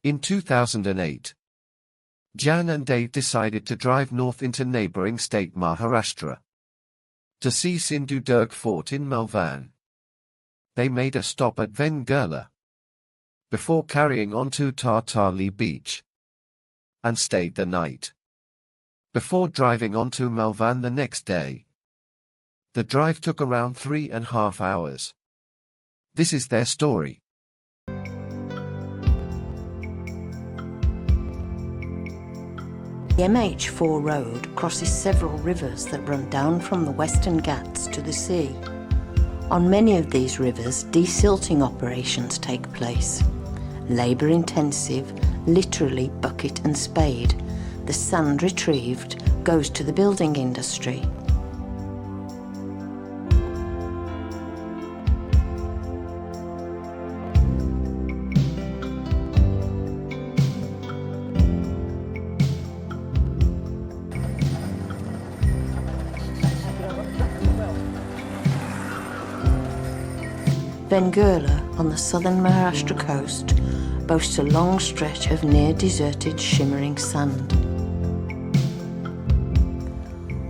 In 2008, Jan and Dave decided to drive north into neighboring state Maharashtra to see Sindhudurg Fort in Malvan. They made a stop at Vengurla before carrying on to Tartali Beach and stayed the night before driving on to Malvan the next day. The drive took around 3.5 hours. This is their story. The MH4 road crosses several rivers that run down from the Western Ghats to the sea. On many of these rivers, desilting operations take place. Labour-intensive, literally bucket and spade. The sand retrieved goes to the building industry. Vengurla, on the southern Maharashtra coast, boasts a long stretch of near-deserted shimmering sand.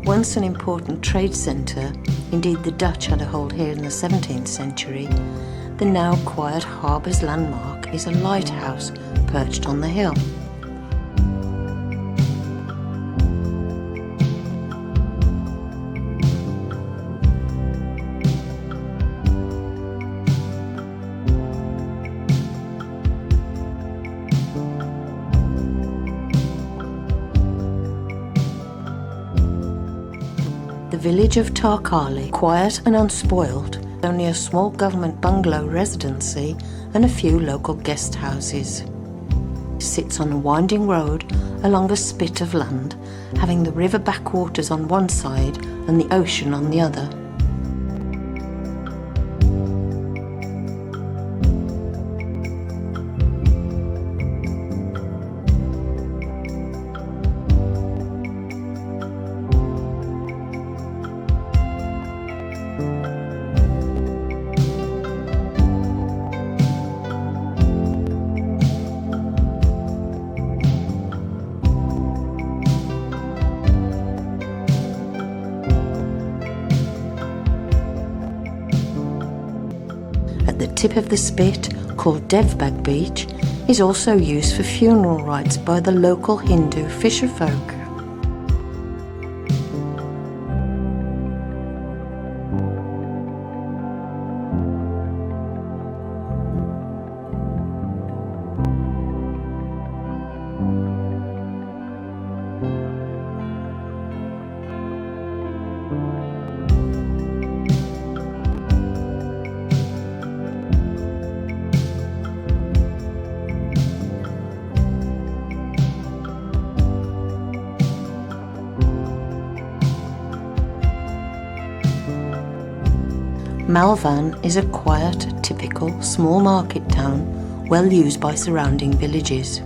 Once an important trade centre, indeed the Dutch had a hold here in the 17th century, the now quiet harbour's landmark is a lighthouse perched on the hill. The village of Tarkali, quiet and unspoilt, only a small government bungalow residency and a few local guest houses. It sits on a winding road along a spit of land, having the river backwaters on one side and the ocean on the other. The tip of the spit, called Devbag Beach, is also used for funeral rites by the local Hindu fisherfolk. Malvan is a quiet, typical small market town, well used by surrounding villages.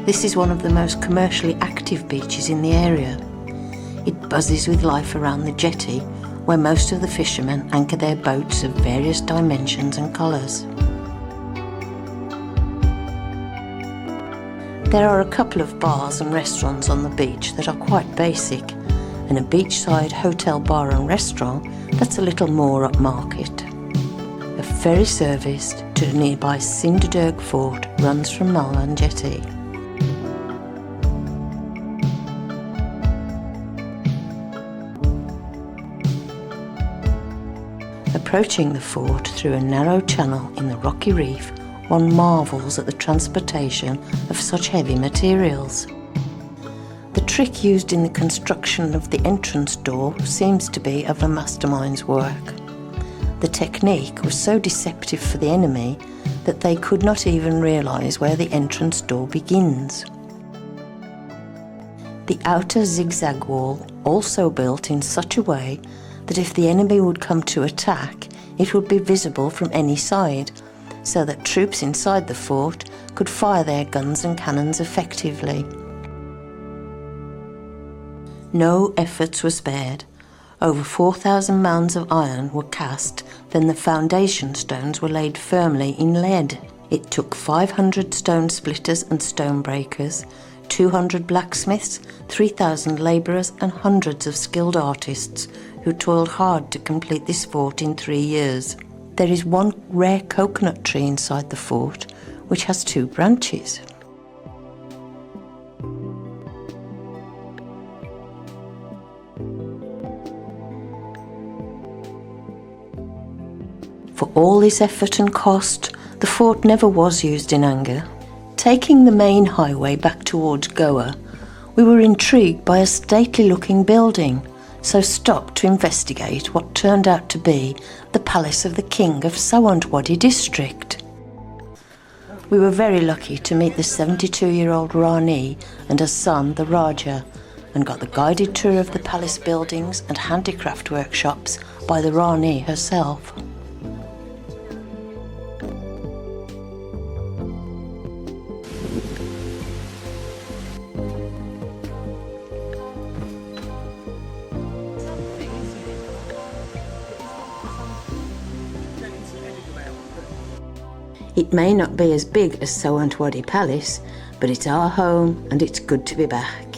This is one of the most commercially active beaches in the area. It buzzes with life around the jetty, where most of the fishermen anchor their boats of various dimensions and colours. There are a couple of bars and restaurants on the beach that are quite basic, and a beachside hotel bar and restaurant that's a little more upmarket. A ferry service to nearby Sindhudurg Fort runs from Malvan Jetty. Approaching the fort through a narrow channel in the rocky reef, one marvels at the transportation of such heavy materials. The trick used in the construction of the entrance door seems to be of a mastermind's work. The technique was so deceptive for the enemy that they could not even realise where the entrance door begins. The outer zigzag wall also built in such a way that if the enemy would come to attack, it would be visible from any side, so that troops inside the fort could fire their guns and cannons effectively. No efforts were spared. Over 4,000 mounds of iron were cast, then the foundation stones were laid firmly in lead. It took 500 stone splitters and stone breakers, 200 blacksmiths, 3,000 labourers and hundreds of skilled artists who toiled hard to complete this fort in 3 years. There is one rare coconut tree inside the fort which has 2 branches. For all this effort and cost, the fort never was used in anger. Taking the main highway back towards Goa, we were intrigued by a stately-looking building, so stopped to investigate what turned out to be the palace of the king of Sawantwadi district. We were very lucky to meet the 72-year-old Rani and her son, the Raja, and got the guided tour of the palace buildings and handicraft workshops by the Rani herself. It may not be as big as Sawantwadi Palace, but it's our home and it's good to be back.